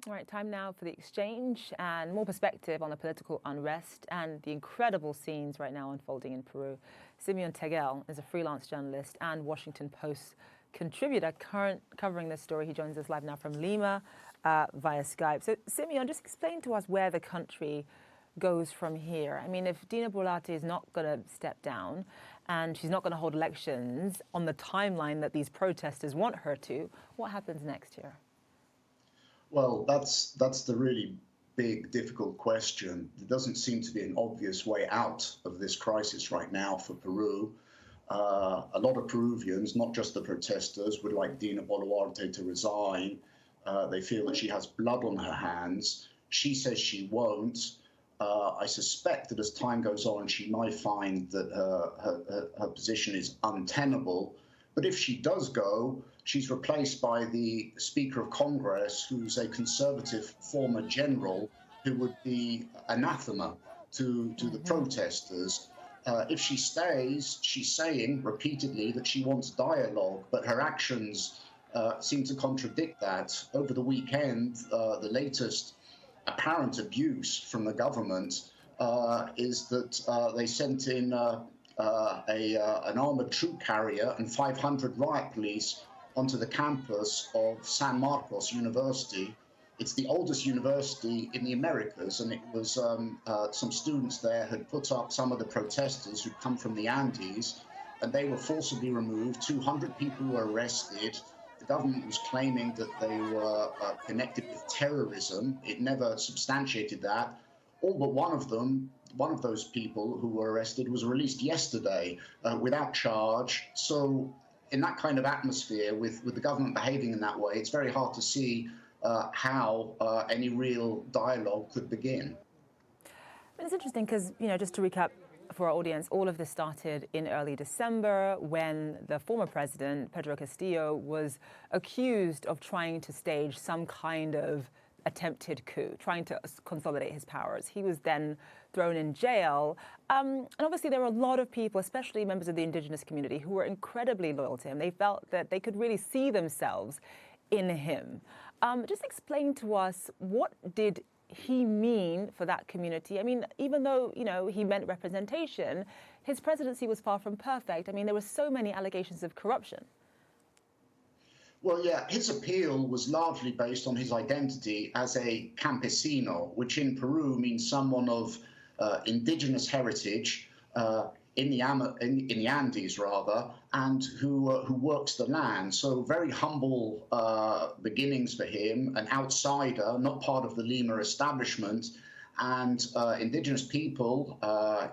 All right, time now for the exchange and more perspective on the political unrest and the incredible scenes right now unfolding in Peru. Simeon Tegel is a freelance journalist and Washington Post contributor covering this story. He joins us live now from Lima via Skype. So, Simeon, just explain to us where the country goes from here. I mean, if Dina Boluarte is not going to step down and she's not going to hold elections on the timeline that these protesters want her to, what happens next here? Well, that's the really big, difficult question. There doesn't seem to be an obvious way out of this crisis right now for Peru. A lot of Peruvians, not just the protesters, would like Dina Boluarte to resign. They feel that she has blood on her hands. She says she won't. I suspect that as time goes on, she might find that her position is untenable. But if she does go, she's replaced by the Speaker of Congress, who's a conservative former general who would be anathema to the protesters. If she stays, she's saying repeatedly that she wants dialogue, but her actions seem to contradict that. Over the weekend, the latest apparent abuse from the government is that they sent in an armored troop carrier and 500 riot police onto the campus of San Marcos University. It's the oldest university in the Americas, and it was some students there had put up some of the protesters who'd come from the Andes, and they were forcibly removed. 200 people were arrested. The government was claiming that they were connected with terrorism. It never substantiated that. All but one of them, one of those people who were arrested, was released yesterday without charge. So in that kind of atmosphere, with the government behaving in that way, it's very hard to see how any real dialogue could begin. It's interesting because, just to recap for our audience, all of this started in early December when the former president, Pedro Castillo, was accused of trying to stage some kind of attempted coup, trying to consolidate his powers. He was then thrown in jail. And obviously there were a lot of people, especially members of the indigenous community, who were incredibly loyal to him. They felt that they could really see themselves in him. Just explain to us, what did he mean for that community? I mean, even though, he meant representation, his presidency was far from perfect. I mean, there were so many allegations of corruption. Well, yeah, his appeal was largely based on his identity as a campesino, which in Peru means someone of indigenous heritage in the Andes, rather, and who works the land. So very humble beginnings for him, an outsider, not part of the Lima establishment. And indigenous people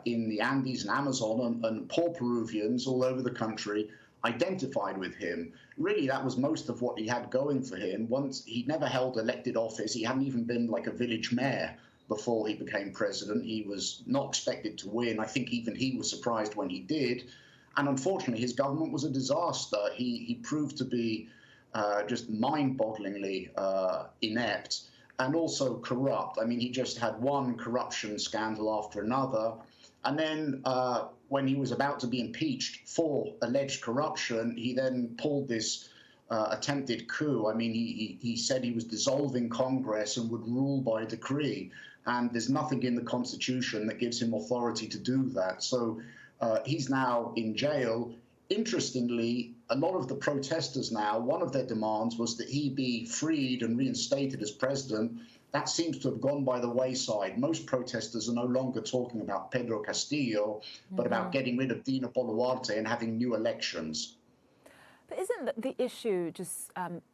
in the Andes and Amazon and poor Peruvians all over the country identified with him. Really, that was most of what he had going for him. Once he'd never held elected office, he hadn't even been like a village mayor before he became president. He was not expected to win. I think even he was surprised when he did. And unfortunately, his government was a disaster. He proved to be just mind-bogglingly inept and also corrupt. I mean, he just had one corruption scandal after another. And then when he was about to be impeached for alleged corruption, he then pulled this attempted coup. I mean, he said he was dissolving Congress and would rule by decree. And there's nothing in the Constitution that gives him authority to do that. So he's now in jail. Interestingly, a lot of the protesters now, one of their demands was that he be freed and reinstated as president. That seems to have gone by the wayside. Most protesters are no longer talking about Pedro Castillo, but about getting rid of Dina Boluarte and having new elections. But isn't the issue just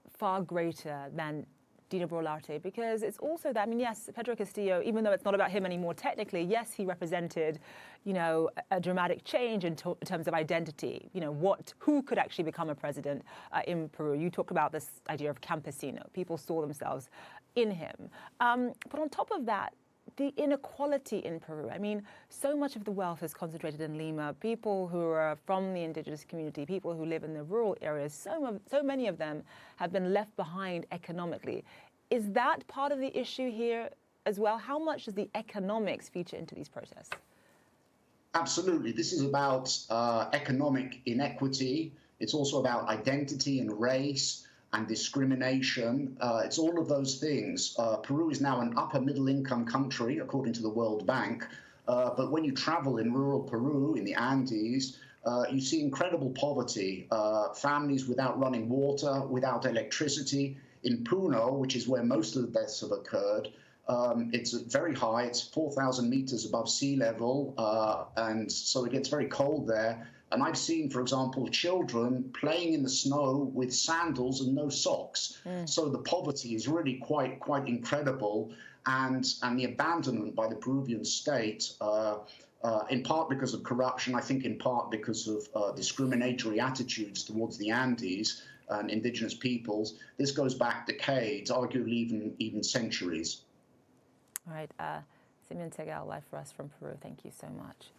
far greater than Dina Boluarte? Because it's also that, I mean, yes, Pedro Castillo, even though it's not about him anymore technically, yes, he represented, a dramatic change in terms of identity. Who could actually become a president in Peru? You talk about this idea of campesino. People saw themselves in him. But on top of that, the inequality in Peru. I mean, so much of the wealth is concentrated in Lima. People who are from the indigenous community, people who live in the rural areas, so many of them have been left behind economically. Is that part of the issue here as well? How much does the economics feature into these protests? Absolutely. This is about economic inequity. It's also about identity and race. and discrimination. It's all of those things. Peru is now an upper middle income country, according to the World Bank. But when you travel in rural Peru, in the Andes, you see incredible poverty, families without running water, without electricity. In Puno, which is where most of the deaths have occurred, it's very high. It's 4,000 meters above sea level, and so it gets very cold there. And I've seen, for example, children playing in the snow with sandals and no socks. So the poverty is really quite incredible, and the abandonment by the Peruvian state, in part because of corruption, I think in part because of discriminatory attitudes towards the Andes and indigenous peoples. This goes back decades, arguably even centuries. All right, Simeon Tegal, live for us from Peru. Thank you so much.